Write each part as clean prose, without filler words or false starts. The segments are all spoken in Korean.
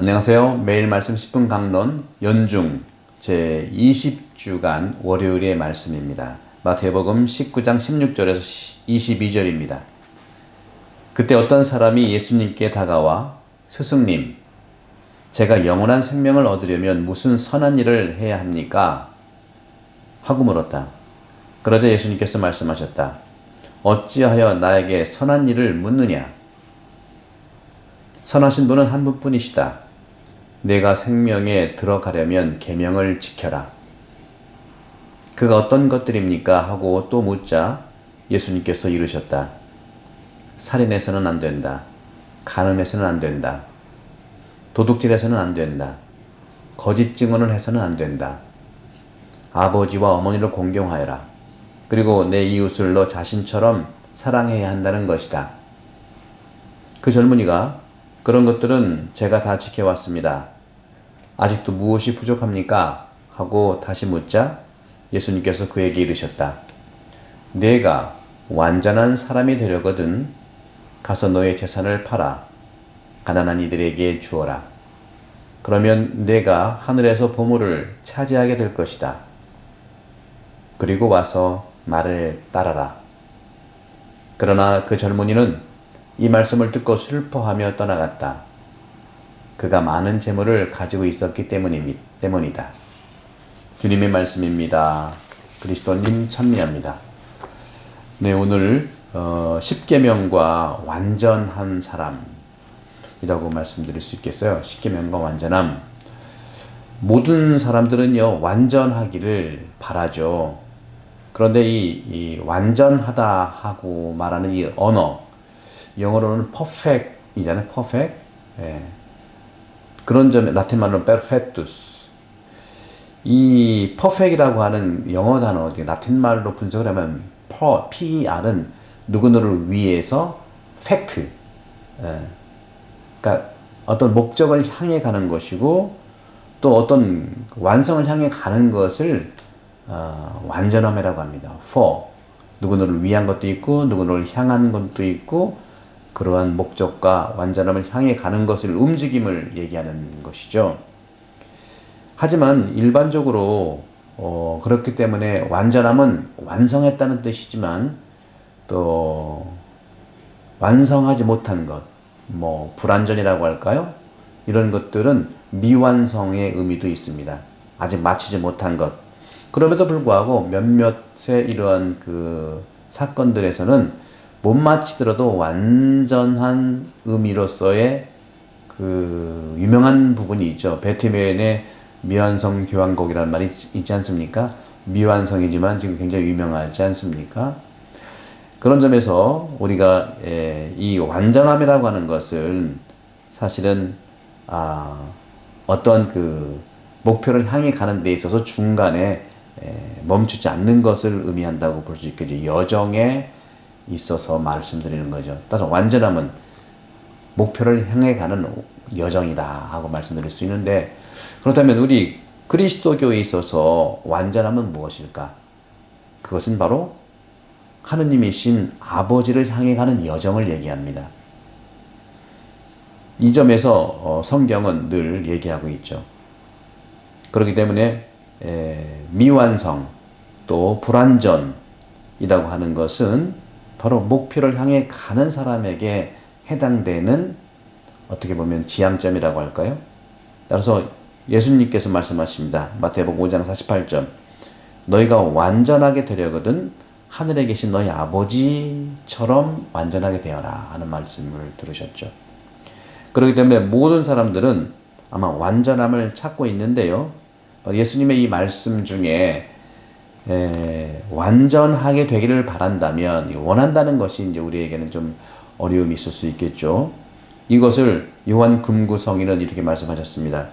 안녕하세요. 매일 말씀 10분 강론 연중 제 20주간 월요일의 말씀입니다. 마태복음 19장 16절에서 22절입니다. 그때 어떤 사람이 예수님께 다가와 스승님, 제가 영원한 생명을 얻으려면 무슨 선한 일을 해야 합니까? 하고 물었다. 그러자 예수님께서 말씀하셨다. 어찌하여 나에게 선한 일을 묻느냐? 선하신 분은 한 분뿐이시다. 내가 생명에 들어가려면 계명을 지켜라. 그가 어떤 것들입니까? 하고 또 묻자 예수님께서 이르셨다. 살인해서는 안 된다. 간음해서는 안 된다. 도둑질해서는 안 된다. 거짓 증언을 해서는 안 된다. 아버지와 어머니를 공경하여라. 그리고 내 이웃을 너 자신처럼 사랑해야 한다는 것이다. 그 젊은이가 그런 것들은 제가 다 지켜왔습니다. 아직도 무엇이 부족합니까? 하고 다시 묻자 예수님께서 그에게 이르셨다. 내가 완전한 사람이 되려거든 가서 너의 재산을 팔아 가난한 이들에게 주어라. 그러면 내가 하늘에서 보물을 차지하게 될 것이다. 그리고 와서 나를 따라라. 그러나 그 젊은이는 이 말씀을 듣고 슬퍼하며 떠나갔다. 그가 많은 재물을 가지고 있었기 때문이다. 주님의 말씀입니다. 그리스도님 찬미합니다. 네, 오늘 10계명과 완전한 사람이라고 말씀드릴 수 있겠어요. 10계명과 완전함. 모든 사람들은요 완전하기를 바라죠. 그런데 이 완전하다 하고 말하는 이 언어, 영어로는 perfect이잖아요. perfect. 예. 그런 점에 라틴 말로는 perfectus. 이 perfect이라고 하는 영어 단어, 라틴 말로 분석을 하면 PER은 누구누구를 위해서 fact. 예. 그러니까 어떤 목적을 향해 가는 것이고 또 어떤 완성을 향해 가는 것을 완전함이라고 합니다. for. 누구누구를 위한 것도 있고 누구누구를 향한 것도 있고 그러한 목적과 완전함을 향해 가는 것을 움직임을 얘기하는 것이죠. 하지만 일반적으로 그렇기 때문에 완전함은 완성했다는 뜻이지만 또 완성하지 못한 것, 뭐 불완전이라고 할까요? 이런 것들은 미완성의 의미도 있습니다. 아직 마치지 못한 것. 그럼에도 불구하고 몇몇의 이러한 그 사건들에서는 못 마치더라도 완전한 의미로서의 그 유명한 부분이 있죠. 배트맨의 미완성 교환곡이라는 말이 있지 않습니까? 미완성이지만 지금 굉장히 유명하지 않습니까? 그런 점에서 우리가 이 완전함이라고 하는 것을 사실은 어떤 그 목표를 향해 가는 데 있어서 중간에 멈추지 않는 것을 의미한다고 볼 수 있겠죠. 여정에 있어서 말씀드리는 거죠. 따라서 완전함은 목표를 향해 가는 여정이다 하고 말씀드릴 수 있는데, 그렇다면 우리 그리스도교에 있어서 완전함은 무엇일까? 그것은 바로 하느님이신 아버지를 향해 가는 여정을 얘기합니다. 이 점에서 성경은 늘 얘기하고 있죠. 그렇기 때문에 미완성 또 불완전이라고 하는 것은 바로 목표를 향해 가는 사람에게 해당되는 어떻게 보면 지향점이라고 할까요? 따라서 예수님께서 말씀하십니다. 마태복음 5장 48절. 너희가 완전하게 되려거든 하늘에 계신 너희 아버지처럼 완전하게 되어라 하는 말씀을 들으셨죠. 그렇기 때문에 모든 사람들은 아마 완전함을 찾고 있는데요. 예수님의 이 말씀 중에 완전하게 되기를 바란다면, 원한다는 것이 이제 우리에게는 좀 어려움이 있을 수 있겠죠. 이것을 요한 금구성인은 이렇게 말씀하셨습니다.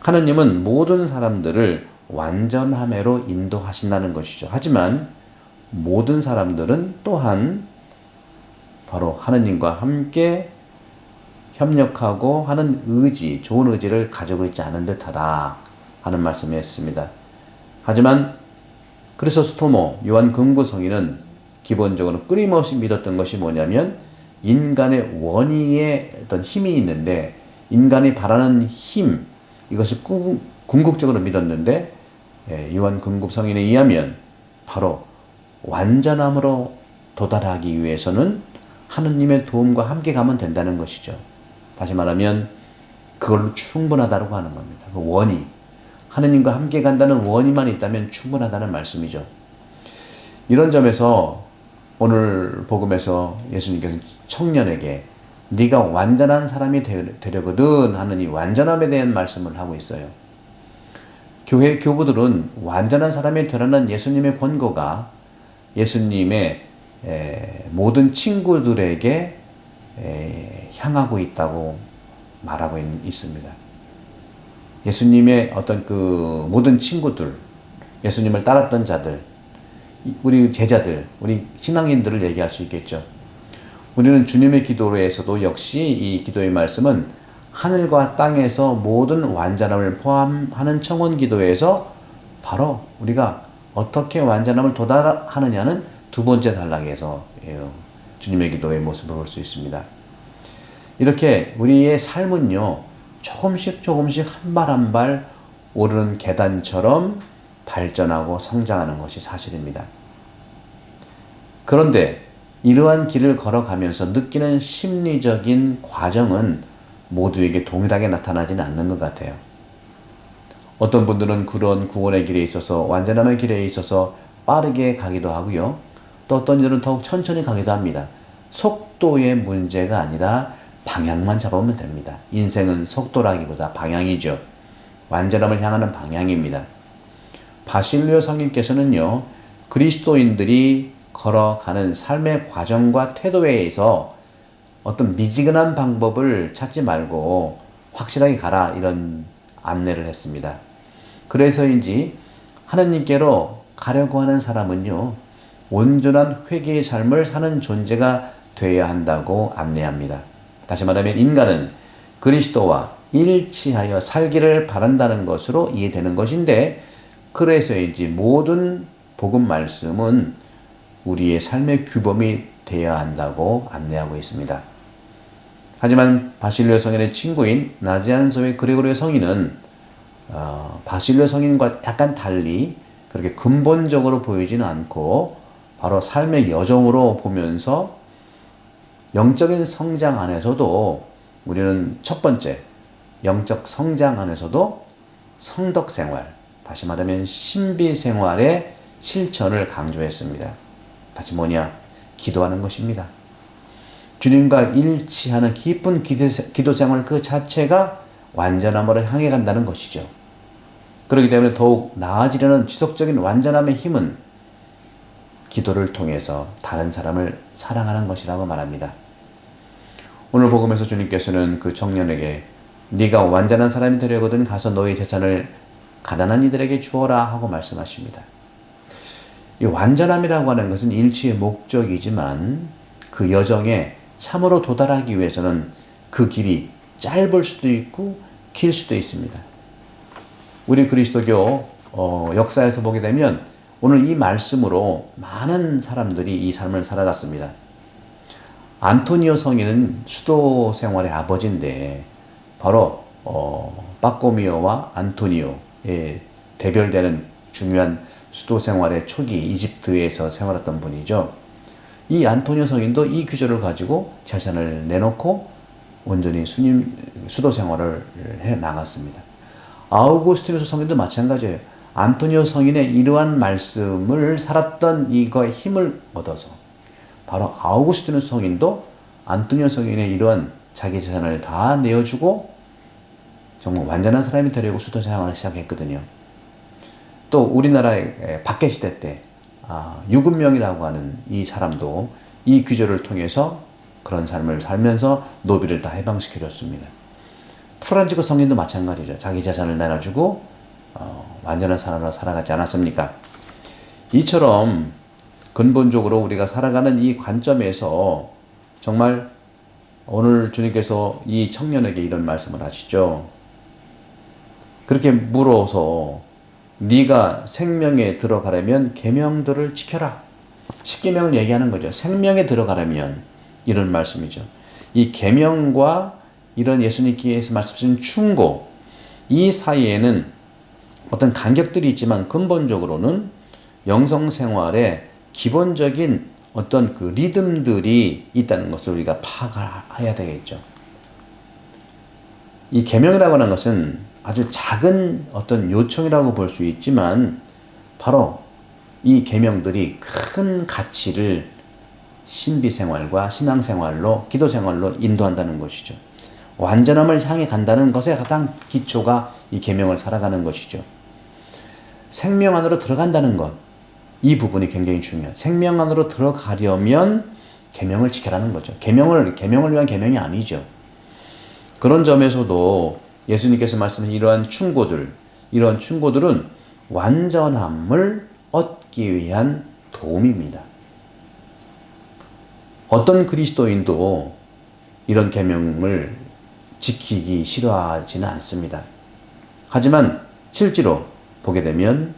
하느님은 모든 사람들을 완전함으로 인도하신다는 것이죠. 하지만 모든 사람들은 또한 바로 하느님과 함께 협력하고 하는 의지, 좋은 의지를 가지고 있지 않은 듯하다 하는 말씀이었습니다. 하지만 크리소스토모 요한 금구성인은 기본적으로 끊임없이 믿었던 것이 뭐냐면 인간의 원의의 어떤 힘이 있는데 인간이 바라는 힘, 이것을 궁극적으로 믿었는데 요한 금급 성인에 의하면 바로 완전함으로 도달하기 위해서는 하느님의 도움과 함께 가면 된다는 것이죠. 다시 말하면 그걸로 충분하다고 하는 겁니다. 그 원이, 하느님과 함께 간다는 원이만 있다면 충분하다는 말씀이죠. 이런 점에서 오늘 복음에서 예수님께서 청년에게 네가 완전한 사람이 되려거든 하는 이 완전함에 대한 말씀을 하고 있어요. 교회 교부들은 완전한 사람이 되라는 예수님의 권고가 예수님의 모든 친구들에게 향하고 있다고 말하고 있습니다. 예수님의 어떤 그 모든 친구들, 예수님을 따랐던 자들, 우리 제자들, 우리 신앙인들을 얘기할 수 있겠죠. 우리는 주님의 기도에서도 역시 이 기도의 말씀은 하늘과 땅에서 모든 완전함을 포함하는 청원 기도에서 바로 우리가 어떻게 완전함을 도달하느냐는 두 번째 단락에서 주님의 기도의 모습을 볼 수 있습니다. 이렇게 우리의 삶은요, 조금씩 한 발 한 발 오르는 계단처럼 발전하고 성장하는 것이 사실입니다. 그런데 이러한 길을 걸어가면서 느끼는 심리적인 과정은 모두에게 동일하게 나타나지는 않는 것 같아요. 어떤 분들은 그런 구원의 길에 있어서, 완전함의 길에 있어서 빠르게 가기도 하고요. 또 어떤 이들은 더욱 천천히 가기도 합니다. 속도의 문제가 아니라 방향만 잡으면 됩니다. 인생은 속도라기보다 방향이죠. 완전함을 향하는 방향입니다. 바실레오 성인께서는요, 그리스도인들이 걸어가는 삶의 과정과 태도에 의해서 어떤 미지근한 방법을 찾지 말고 확실하게 가라, 이런 안내를 했습니다. 그래서인지 하나님께로 가려고 하는 사람은요, 온전한 회개의 삶을 사는 존재가 되어야 한다고 안내합니다. 다시 말하면 인간은 그리스도와 일치하여 살기를 바란다는 것으로 이해되는 것인데, 그래서인지 모든 복음 말씀은 우리의 삶의 규범이 되어야 한다고 안내하고 있습니다. 하지만 바실레오 성인의 친구인 나지안소의 그레고리오 성인은 바실레오 성인과 약간 달리 그렇게 근본적으로 보이지는 않고 바로 삶의 여정으로 보면서 영적인 성장 안에서도 우리는 첫 번째 영적 성장 안에서도 성덕 생활, 다시 말하면 신비 생활의 실천을 강조했습니다. 다시 뭐냐? 기도하는 것입니다. 주님과 일치하는 깊은 기도 생활 그 자체가 완전함으로 향해 간다는 것이죠. 그렇기 때문에 더욱 나아지려는 지속적인 완전함의 힘은 기도를 통해서 다른 사람을 사랑하는 것이라고 말합니다. 오늘 복음에서 주님께서는 그 청년에게 네가 완전한 사람이 되려거든 가서 너의 재산을 가난한 이들에게 주어라 하고 말씀하십니다. 이 완전함이라고 하는 것은 일치의 목적이지만 그 여정에 참으로 도달하기 위해서는 그 길이 짧을 수도 있고 길 수도 있습니다. 우리 그리스도교 역사에서 보게 되면 오늘 이 말씀으로 많은 사람들이 이 삶을 살아갔습니다. 안토니오 성인은 수도 생활의 아버지인데 바로 바꼬미오와 안토니오의 대별되는 중요한 수도 생활의 초기 이집트에서 생활했던 분이죠. 이 안토니오 성인도 이 규절을 가지고 재산을 내놓고 온전히 수도 생활을 해 나갔습니다. 아우구스티누스 성인도 마찬가지예요. 안토니오 성인의 이러한 말씀을 살았던 이거의 힘을 얻어서 바로 아우구스티누스 성인도 안토니오 성인의 이러한 자기 재산을 다 내어주고 정말 완전한 사람이 되려고 수도 생활을 시작했거든요. 또 우리나라의 박해시대 때 유금명이라고 하는 이 사람도 이 규절을 통해서 그런 삶을 살면서 노비를 다 해방시켜줬습니다. 프란치스코 성인도 마찬가지죠. 자기 재산을 나눠주고 완전한 사람으로 살아가지 않았습니까? 이처럼 근본적으로 우리가 살아가는 이 관점에서 정말 오늘 주님께서 이 청년에게 이런 말씀을 하시죠. 그렇게 물어서 네가 생명에 들어가려면 계명들을 지켜라. 십계명을 얘기하는 거죠. 생명에 들어가려면 이런 말씀이죠. 이 계명과 이런 예수님께서 말씀하신 충고, 이 사이에는 어떤 간격들이 있지만 근본적으로는 영성생활에 기본적인 어떤 그 리듬들이 있다는 것을 우리가 파악해야 되겠죠. 이 계명이라고 하는 것은 아주 작은 어떤 요청이라고 볼 수 있지만 바로 이 계명들이 큰 가치를 신비생활과 신앙생활로, 기도생활로 인도한다는 것이죠. 완전함을 향해 간다는 것의 가장 기초가 이 계명을 살아가는 것이죠. 생명 안으로 들어간다는 것, 이 부분이 굉장히 중요해요. 생명 안으로 들어가려면 계명을 지켜라는 거죠. 계명을 위한 계명이 아니죠. 그런 점에서도 예수님께서 말씀하신 이러한 충고들은 완전함을 얻기 위한 도움입니다. 어떤 그리스도인도 이런 계명을 지키기 싫어하지는 않습니다. 하지만 실제로 보게 되면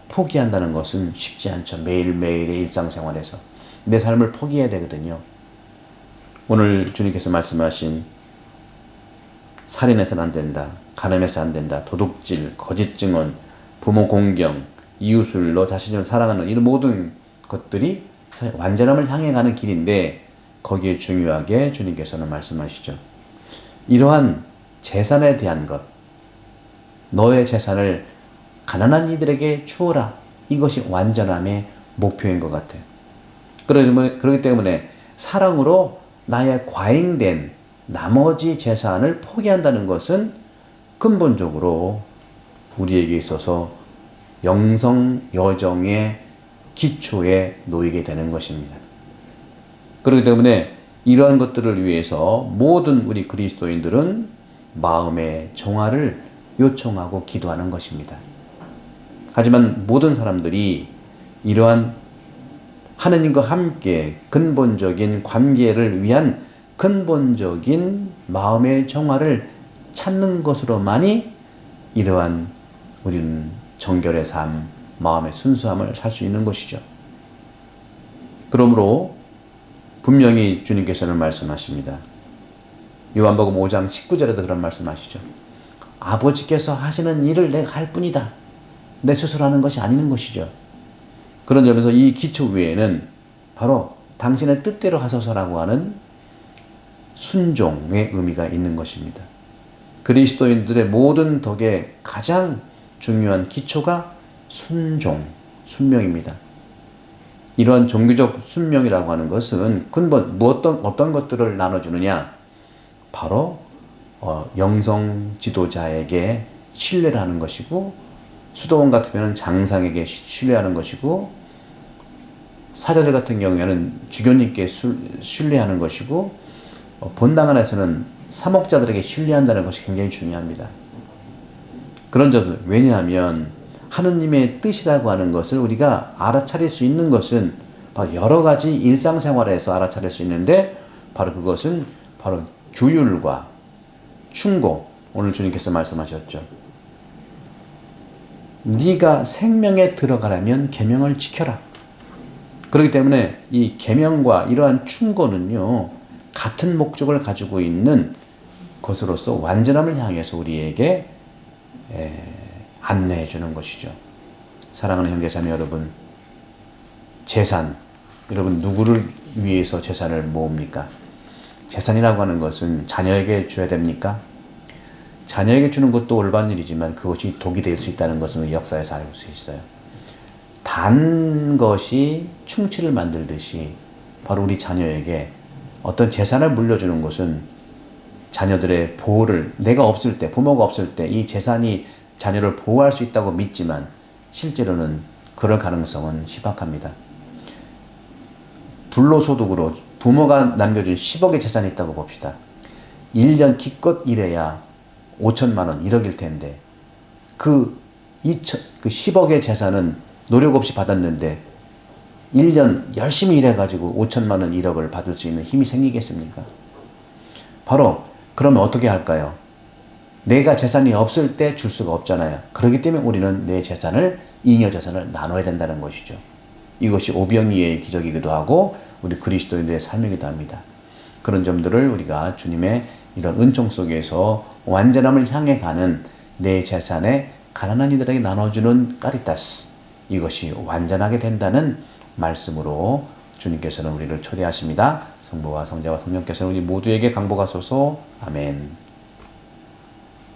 포기한다는 것은 쉽지 않죠. 매일매일의 일상생활에서 내 삶을 포기해야 되거든요. 오늘 주님께서 말씀하신 살인해서는 안 된다, 가늠해서 안 된다, 도둑질, 거짓 증언, 부모 공경, 이웃을 너 자신을 사랑하는 이런 모든 것들이 완전함을 향해 가는 길인데 거기에 중요하게 주님께서는 말씀하시죠. 이러한 재산에 대한 것, 너의 재산을 가난한 이들에게 주어라. 이것이 완전함의 목표인 것 같아요. 그렇기 때문에 사랑으로 나의 과잉된 나머지 재산을 포기한다는 것은 근본적으로 우리에게 있어서 영성 여정의 기초에 놓이게 되는 것입니다. 그렇기 때문에 이러한 것들을 위해서 모든 우리 그리스도인들은 마음의 정화를 요청하고 기도하는 것입니다. 하지만 모든 사람들이 이러한 하느님과 함께 근본적인 관계를 위한 근본적인 마음의 정화를 찾는 것으로만이 이러한 우리는 정결의 삶, 마음의 순수함을 살 수 있는 것이죠. 그러므로 분명히 주님께서는 말씀하십니다. 요한복음 5장 19절에도 그런 말씀하시죠. 아버지께서 하시는 일을 내가 할 뿐이다. 내 스스로 하는 것이 아닌 것이죠. 그런 점에서 이 기초 위에는 바로 당신의 뜻대로 하소서라고 하는 순종의 의미가 있는 것입니다. 그리스도인들의 모든 덕의 가장 중요한 기초가 순명입니다. 이러한 종교적 순명이라고 하는 것은 근본 어떤 것들을 나눠주느냐? 바로 영성 지도자에게 신뢰를 하는 것이고, 수도원 같으면 장상에게 신뢰하는 것이고, 사자들 같은 경우에는 주교님께 신뢰하는 것이고, 본당 안에서는 사목자들에게 신뢰한다는 것이 굉장히 중요합니다. 그런 점은 왜냐하면 하느님의 뜻이라고 하는 것을 우리가 알아차릴 수 있는 것은 바로 여러 가지 일상생활에서 알아차릴 수 있는데, 바로 그것은 바로 규율과 충고, 오늘 주님께서 말씀하셨죠. 네가 생명에 들어가려면 계명을 지켜라. 그렇기 때문에 이 계명과 이러한 충고는요, 같은 목적을 가지고 있는 것으로서 완전함을 향해서 우리에게 안내해 주는 것이죠. 사랑하는 형제자매 여러분, 재산, 여러분 누구를 위해서 재산을 모읍니까? 재산이라고 하는 것은 자녀에게 줘야 됩니까? 자녀에게 주는 것도 올바른 일이지만 그것이 독이 될 수 있다는 것은 역사에서 알고 수 있어요. 단 것이 충치를 만들듯이 바로 우리 자녀에게 어떤 재산을 물려주는 것은 자녀들의 보호를, 내가 없을 때, 부모가 없을 때 이 재산이 자녀를 보호할 수 있다고 믿지만 실제로는 그럴 가능성은 희박합니다. 불로소득으로 부모가 남겨준 10억의 재산이 있다고 봅시다. 1년 기껏 일해야 5천만 원, 1억일 텐데 그 10억의 재산은 노력 없이 받았는데 1년 열심히 일해가지고 5천만 원, 1억을 받을 수 있는 힘이 생기겠습니까? 바로 그러면 어떻게 할까요? 내가 재산이 없을 때 줄 수가 없잖아요. 그렇기 때문에 우리는 내 재산을, 잉여 재산을 나눠야 된다는 것이죠. 이것이 오병이의 기적이기도 하고 우리 그리스도인들의 삶이기도 합니다. 그런 점들을 우리가 주님의 이런 은총 속에서 완전함을 향해 가는 내 재산에 가난한 이들에게 나눠주는 까리타스, 이것이 완전하게 된다는 말씀으로 주님께서는 우리를 초대하십니다. 성부와 성자와 성령께서는 우리 모두에게 강복하소서. 아멘.